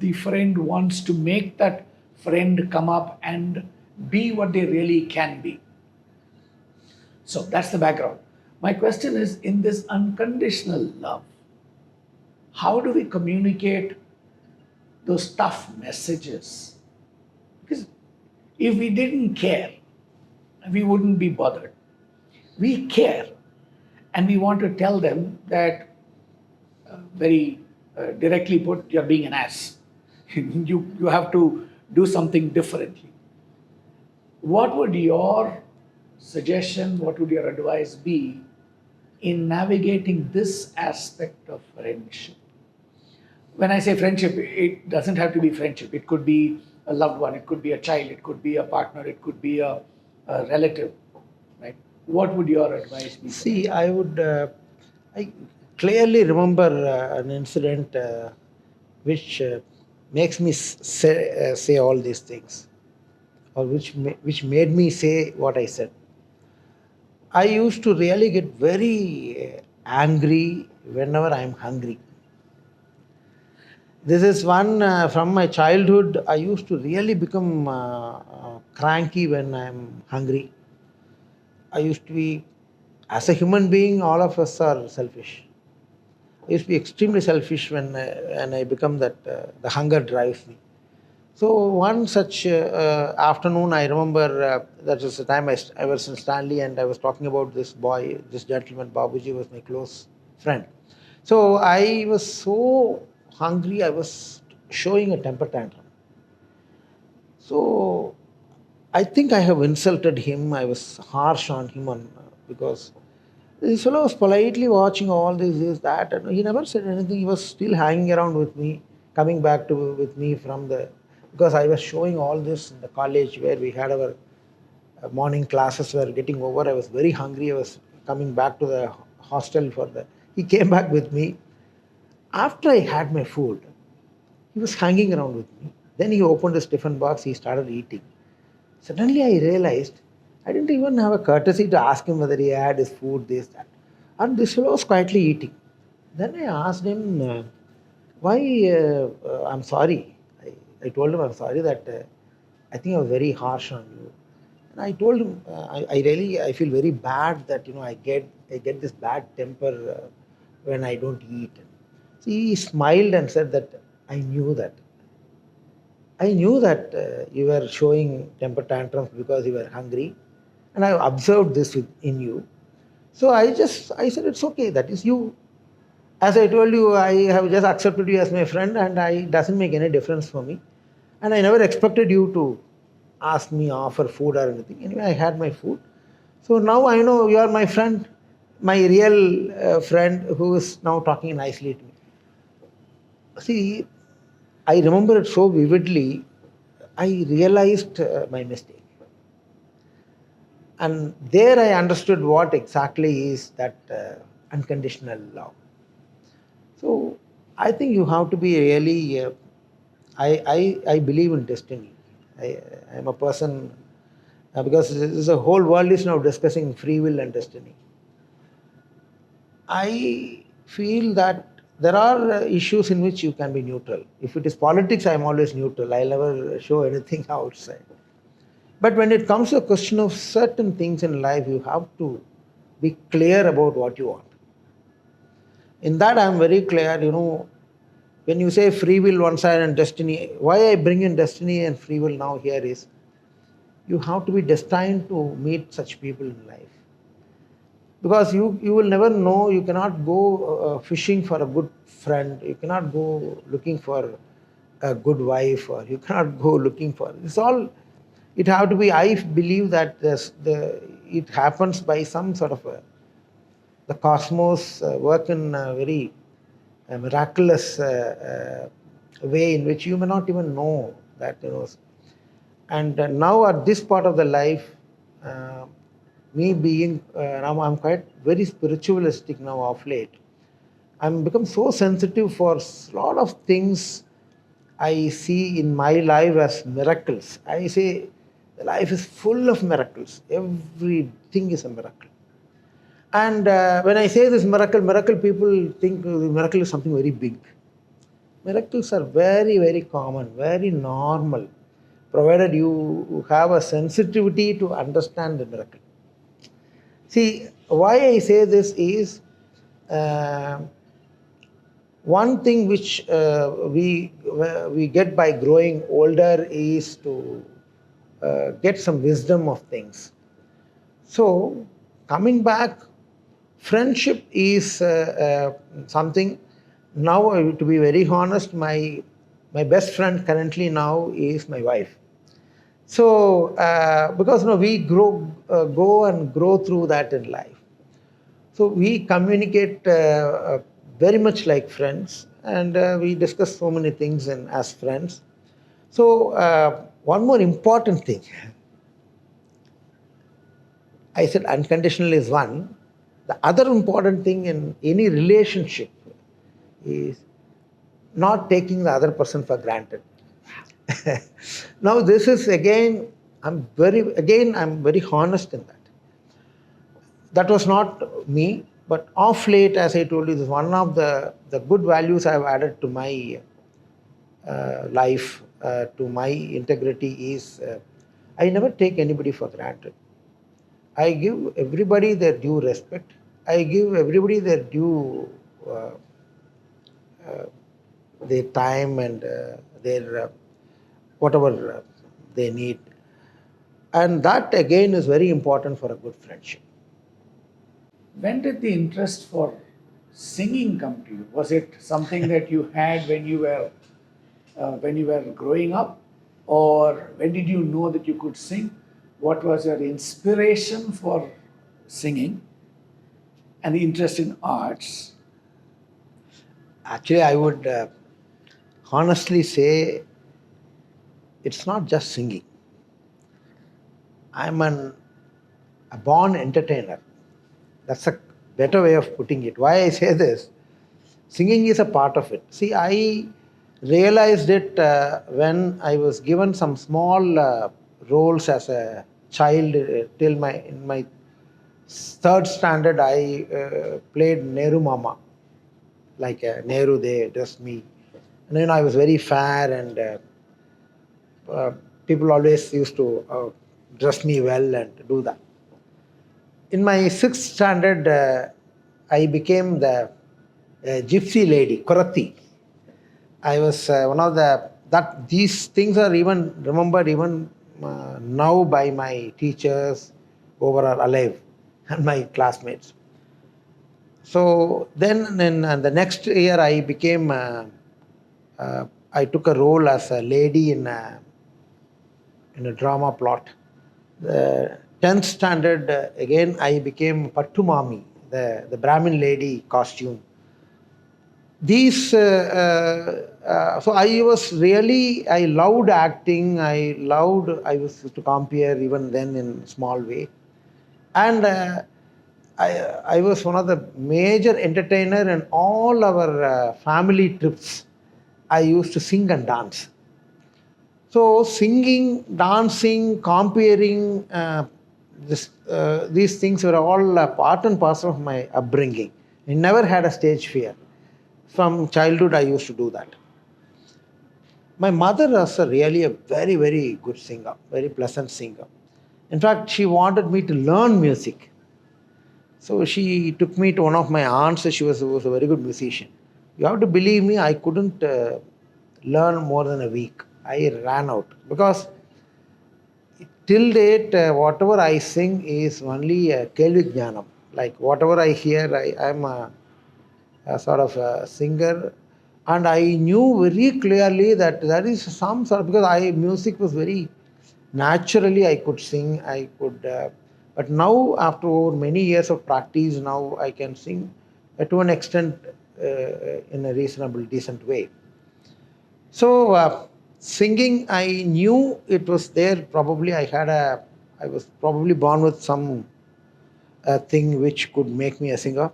The friend wants to make that friend come up and be what they really can be. So that's the background. My question is, in this unconditional love, how do we communicate those tough messages? Because if we didn't care, we wouldn't be bothered. We care, and we want to tell them that very directly put, you're being an ass. You have to do something differently. What would your suggestion, what would your advice be in navigating this aspect of friendship? When I say friendship, it doesn't have to be friendship. It could be a loved one, it could be a child, it could be a partner, it could be a relative, right? What would your advice be? See, I clearly remember an incident which makes me say all these things, or which made me say what I said. I used to really get very angry whenever I'm hungry. This is one from my childhood. I used to really become cranky when I'm hungry. I used to be, as a human being, all of us are selfish. I used to be extremely selfish when I become that, the hunger drives me. So one such afternoon, I remember that was the time I was in Stanley and I was talking about this boy, this gentleman, Babuji was my close friend. So I was so hungry, I was showing a temper tantrum. So I think I have insulted him. I was harsh on him because this fellow was politely watching all this, that, and he never said anything. He was still hanging around with me, coming back to with me from the, because I was showing all this in the college where we had our morning classes were getting over. I was very hungry. I was coming back to the hostel for the. He came back with me after I had my food. He was hanging around with me. Then he opened his tiffin box. He started eating. Suddenly I realized I didn't even have a courtesy to ask him whether he had his food, this, that. And this fellow was quietly eating. Then I asked him, why, I'm sorry. I told him, I'm sorry that I think I was very harsh on you. And I told him, I feel very bad that, I get this bad temper when I don't eat. So he smiled and said that I knew that. I knew that you were showing temper tantrums because you were hungry, and I observed this in you. So I said, it's okay. That is you. As I told you, I have just accepted you as my friend, and it doesn't make any difference for me. And I never expected you to ask me, offer food or anything. Anyway, I had my food. So now I know you are my friend, my real friend who is now talking nicely to me. See, I remember it so vividly. I realized my mistake. And there I understood what exactly is that unconditional love. So I think you have to be really, I believe in destiny. I'm a person, because the whole world is now discussing free will and destiny. I feel that there are issues in which you can be neutral. If it is politics, I'm always neutral. I'll never show anything outside. But when it comes to a question of certain things in life, you have to be clear about what you want. In that, I'm very clear. When you say free will one side and destiny, why I bring in destiny and free will now here is you have to be destined to meet such people in life. Because you will never know, you cannot go fishing for a good friend, you cannot go looking for a good wife, or you cannot go looking for, it's all, it have to be, I believe that it happens by some sort of the cosmos work in a very miraculous way in which you may not even know that, and now at this part of the life, uh, me being now I'm quite very spiritualistic now of late. I'm become so sensitive for a lot of things I see in my life as miracles. I say the life is full of miracles. Everything is a miracle. And when I say this miracle, people think the miracle is something very big. Miracles are very, very common, very normal, provided you have a sensitivity to understand the miracle. See, why I say this is uh, one thing which we get by growing older is to get some wisdom of things. So, coming back, friendship is something. Now, to be very honest, my best friend currently now is my wife. So, because we go and grow through that in life. So we communicate very much like friends, and we discuss so many things as friends. So one more important thing, I said unconditional is one. The other important thing in any relationship is not taking the other person for granted. Now this is I'm very honest in that. That was not me, but off late, as I told you, this is one of the good values I've added to my life, to my integrity is I never take anybody for granted. I give everybody their due respect. I give everybody their due uh, uh, their time and their whatever they need. And that again is very important for a good friendship. When did the interest for singing come to you? Was it something that you had when you were growing up, or when did you know that you could sing? What was your inspiration for singing and the interest in arts? Actually, I would honestly say it's not just singing. I'm a born entertainer. That's a better way of putting it. Why I say this? Singing is a part of it. See, I realized it when I was given some small roles as a child till my in my third standard. I played Nehru Mama, like Nehru. They dressed me, and then I was very fair, and uh, people always used to dress me well and do that. In my sixth standard, I became the gypsy lady, Korati. I was one of the that these things are even remembered even now by my teachers who are alive and my classmates. So then in the next year I became I took a role as a lady in a drama plot. The 10th standard again I became Pattumami, the Brahmin lady costume. These so I was really I loved acting. I was to compare even then in small way, and I was one of the major entertainer in all our family trips. I used to sing and dance. So singing, dancing, comparing, these things were all part and parcel of my upbringing. I never had a stage fear. From childhood, I used to do that. My mother was really a very, very good singer, very pleasant singer. In fact, she wanted me to learn music. So she took me to one of my aunts. She was a very good musician. You have to believe me, I couldn't learn more than a week. I ran out because till date, whatever I sing is only Kelvik Jnanam. Like whatever I hear, I'm a sort of a singer, and I knew very clearly that there is some sort of, because I music was very naturally I could sing, I could, but now after over many years of practice, now I can sing to an extent in a reasonable, decent way. So singing, I knew it was there. Probably I was probably born with some thing which could make me a singer.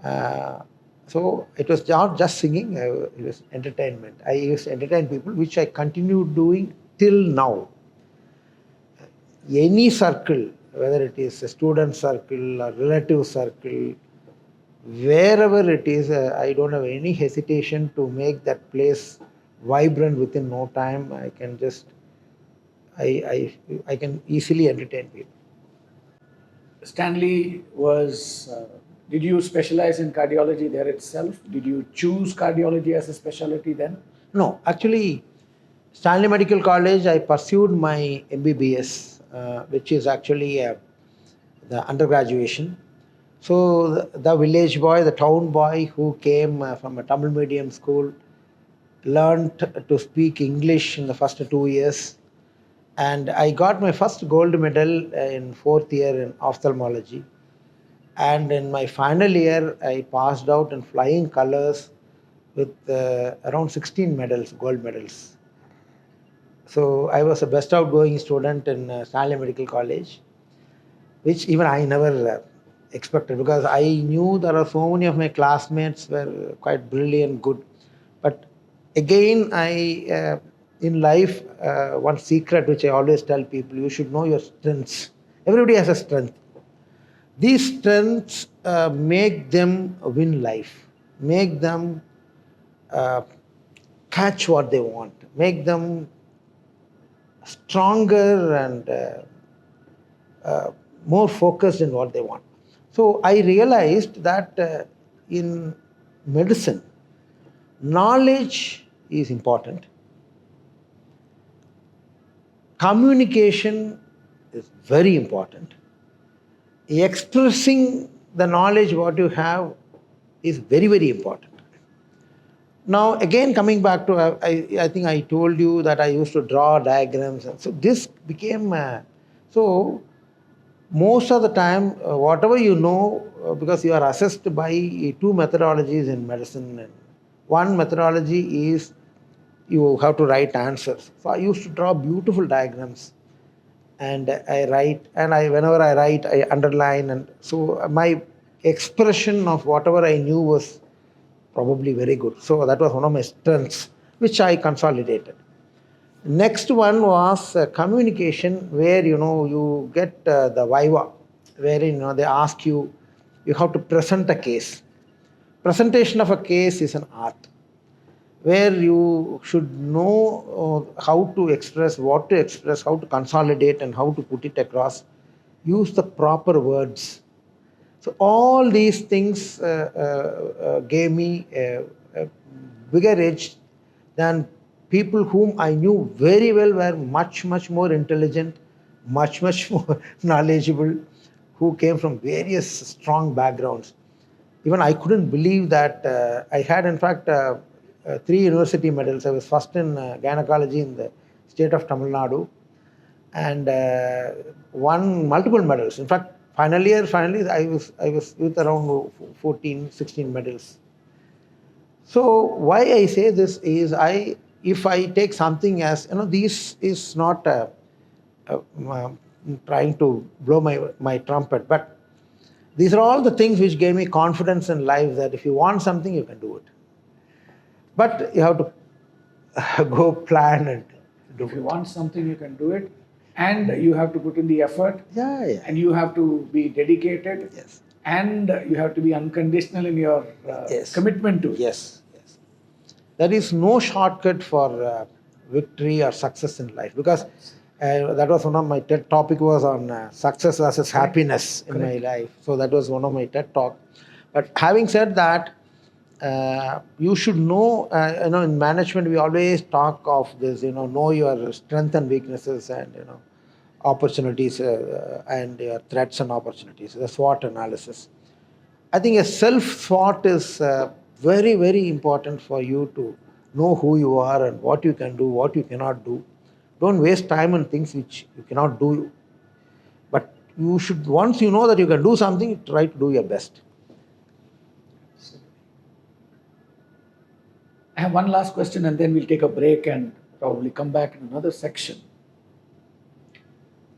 Uh, so it was not just singing, it was entertainment. I used to entertain people, which I continue doing till now. Any circle, whether it is a student circle or relative circle, wherever it is, I don't have any hesitation to make that place vibrant within no time. I can easily entertain people. Stanley was. Did you specialize in cardiology there itself? Did you choose cardiology as a specialty then? No, actually, Stanley Medical College, I pursued my MBBS, which is actually the undergraduation. So the village boy, the town boy who came from a Tamil medium school, learned to speak English in the first 2 years. And I got my first gold medal in fourth year in ophthalmology. And in my final year, I passed out in flying colors with around 16 medals, gold medals. So I was a best outgoing student in Stanley Medical College, which even I never expected, because I knew there are so many of my classmates were quite brilliant, good. But again, in life, one secret which I always tell people, you should know your strengths. Everybody has a strength. These strengths make them win life, make them uh, catch what they want, make them stronger and more focused in what they want. So I realized that in medicine, knowledge is important, communication is very important, expressing the knowledge what you have is very, very important. Now, again, coming back to, I think I told you that I used to draw diagrams. And so this became, so most of the time, whatever you know, because you are assessed by two methodologies in medicine. And one methodology is you have to write answers. So I used to draw beautiful diagrams and I write, and whenever I write, I underline. And so my expression of whatever I knew was probably very good. So that was one of my strengths, which I consolidated. Next one was communication, where you get the viva, wherein they ask you, you have to present a case. Presentation of a case is an art, where you should know how to express, what to express, how to consolidate, and how to put it across. Use the proper words. So all these things gave me a bigger edge than people whom I knew very well were much, much more intelligent, much, much more knowledgeable, who came from various strong backgrounds. Even I couldn't believe that I had, in fact, 3 university medals. I was first in gynecology in the state of Tamil Nadu, and won multiple medals. In fact, finally, I was with around 14, 16 medals. So why I say this is, if I take something as, this is not trying to blow my trumpet, but these are all the things which gave me confidence in life, that if you want something, you can do it. But you have to go plan and do If it. you want something, you can do it, and you have to put in the effort, Yeah. and you have to be dedicated, Yes. and you have to be unconditional in your Yes. commitment to it. Yes. There is no shortcut for victory or success in life, because that was one of my TED topic was on success versus Correct. happiness in my Correct. life. So that was one of my TED talk. But having said that, you should know, in management we always talk of this, know your strengths and weaknesses, and opportunities and your threats and opportunities, the SWOT analysis. I think a self SWOT is very, very important for you to know who you are and what you can do, what you cannot do. Don't waste time on things which you cannot do. But you should, once you know that you can do something, try to do your best. I have one last question, and then we'll take a break and probably come back in another section.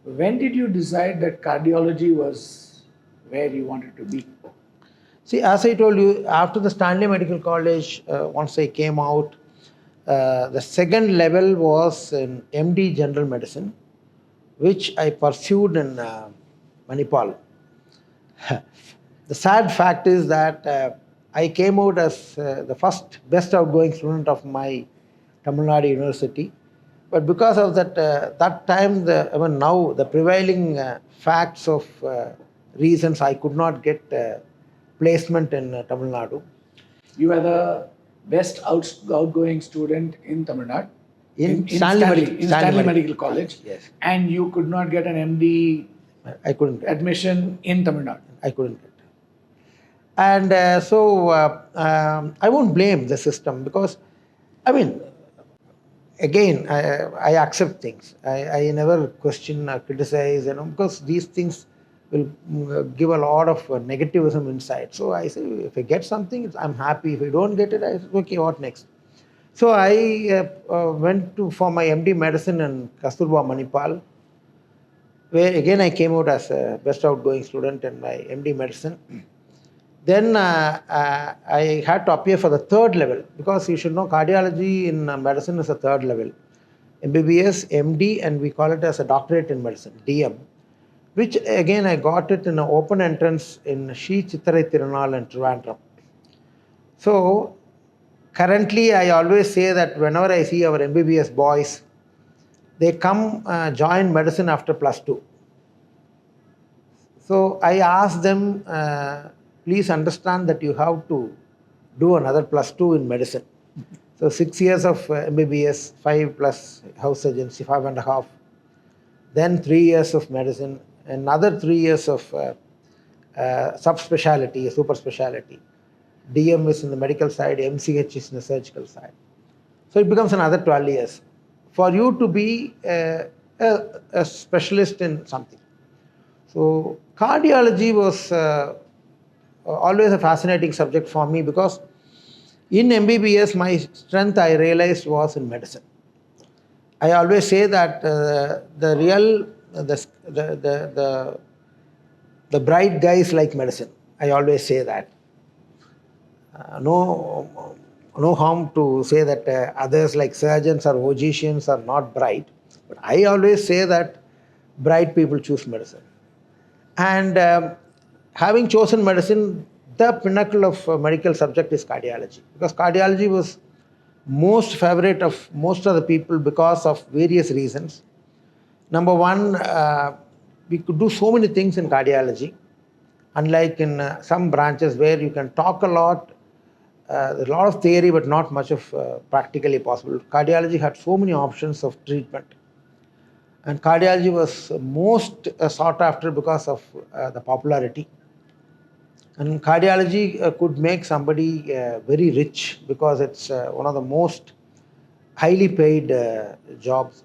When did you decide that cardiology was where you wanted to be? See, as I told you, after the Stanley Medical College, once I came out, the second level was in MD General Medicine, which I pursued in Manipal. The sad fact is that I came out as the first best outgoing student of my Tamil Nadu University. But because of that time, now the prevailing facts of reasons, I could not get placement in Tamil Nadu. You were the best outgoing student in Tamil Nadu, In Stanley Medical College, yes. And you could not get an MD I couldn't get. admission in Tamil Nadu. I couldn't get. And I won't blame the system, because, again, I accept things. I never question or criticize, because these things will give a lot of negativism inside. So I say, if I get something, I'm happy. If I don't get it, I say, okay, what next? So I went for my MD medicine in Kasturba Manipal, where again I came out as a best outgoing student in my MD medicine. Then I had to appear for the third level, because you should know cardiology in medicine is a third level. MBBS, MD, and we call it as a doctorate in medicine, DM, which again I got it in an open entrance in Shri Chittarai Tirunal in Trivandrum. So Currently, I always say that whenever I see our MBBS boys, they come join medicine after +2. So I ask them, please understand that you have to do another +2 in medicine. So 6 years of MBBS, 5 plus house surgery, 5.5. Then 3 years of medicine, another 3 years of subspecialty, super specialty. DM is in the medical side, MCH is in the surgical side. So it becomes another 12 years for you to be a specialist in something. So cardiology was always a fascinating subject for me because in MBBS, my strength I realized was in medicine. I always say that the real, the bright guys like medicine. I always say that. No harm to say that others like surgeons or physicians are not bright. But I always say that bright people choose medicine. And having chosen medicine, the pinnacle of medical subject is cardiology. Because cardiology was most favorite of most of the people because of various reasons. Number one, we could do so many things in cardiology. Unlike in some branches where you can talk a lot, there's a lot of theory but not much of practically possible. Cardiology had so many options of treatment. And cardiology was most sought after because of the popularity. And cardiology could make somebody very rich because it's one of the most highly paid jobs.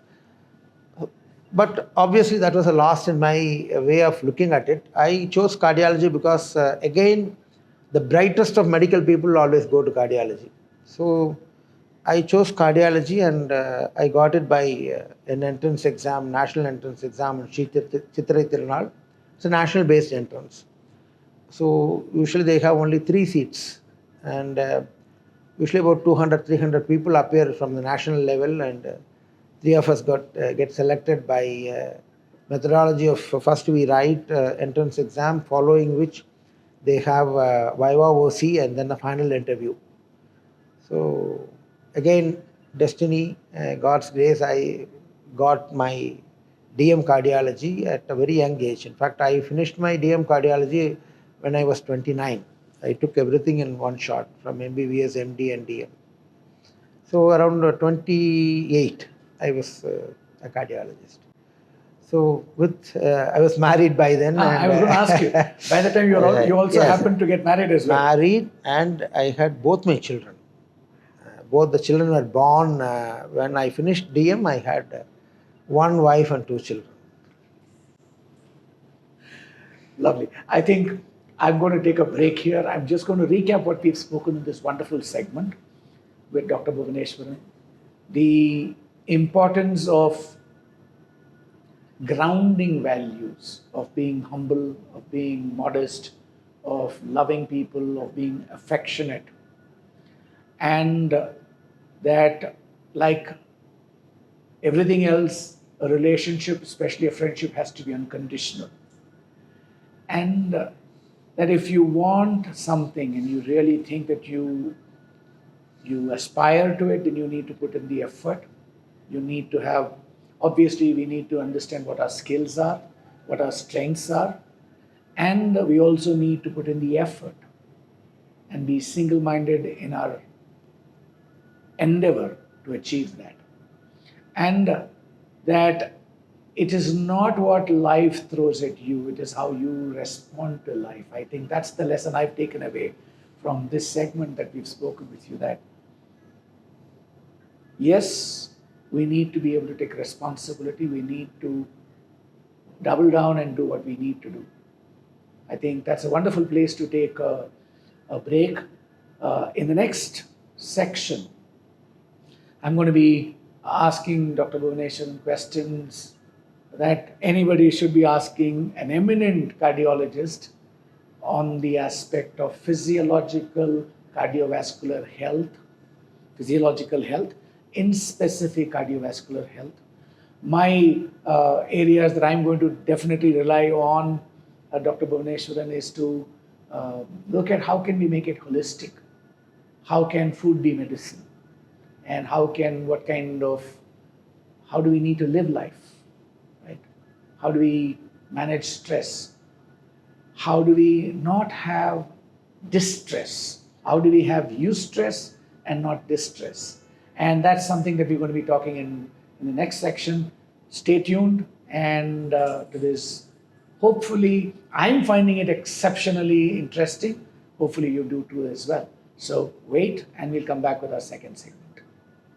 But obviously that was a loss in my way of looking at it. I chose cardiology because, again, the brightest of medical people always go to cardiology. So I chose cardiology and I got it by an entrance exam, national entrance exam in Chitrai Tirunal. It's a national based entrance. So usually they have only 3 seats and usually about 200, 300 people appear from the national level and 3 of us get selected by methodology of first we write entrance exam, following which they have Viva OC and then the final interview. So again, destiny, God's grace, I got my DM cardiology at a very young age. In fact, I finished my DM cardiology when I was 29. I took everything in one shot from MBBS, MD and DM. So around 28, I was a cardiologist. So I was married by then. I was going to ask you, by the time you also yes, happened to get married as well. Married, and I had both my children. Both the children were born when I finished DM. I had one wife and 2 children. Lovely. I think I'm going to take a break here. I'm just going to recap what we've spoken in this wonderful segment with Dr. Bhuvaneswaran. The importance of grounding values, of being humble, of being modest, of loving people, of being affectionate. And that, like everything else, a relationship, especially a friendship, has to be unconditional. And that if you want something and you really think that you aspire to it, then you need to put in the effort. You need to have, obviously, we need to understand what our skills are, what our strengths are, and we also need to put in the effort and be single-minded in our endeavor to achieve that. And that it is not what life throws at you, it is how you respond to life. I think that's the lesson I've taken away from this segment that we've spoken with you, that yes, we need to be able to take responsibility, we need to double down and do what we need to do. I think that's a wonderful place to take a break. In the next section, I'm going to be asking Dr. Bhuvaneswaran questions that anybody should be asking an eminent cardiologist on the aspect of physiological cardiovascular health, physiological health, in specific cardiovascular health. My areas that I'm going to definitely rely on Dr. Bhuvaneswaran is to look at how can we make it holistic. how can food be medicine, and how do we need to live life, right? How do we manage stress? How do we not have distress? How do we have eustress and not distress? And that's something that we're going to be talking in the next section. Stay tuned and to this. Hopefully, I'm finding it exceptionally interesting. Hopefully, you do too as well. So wait, and we'll come back with our second segment.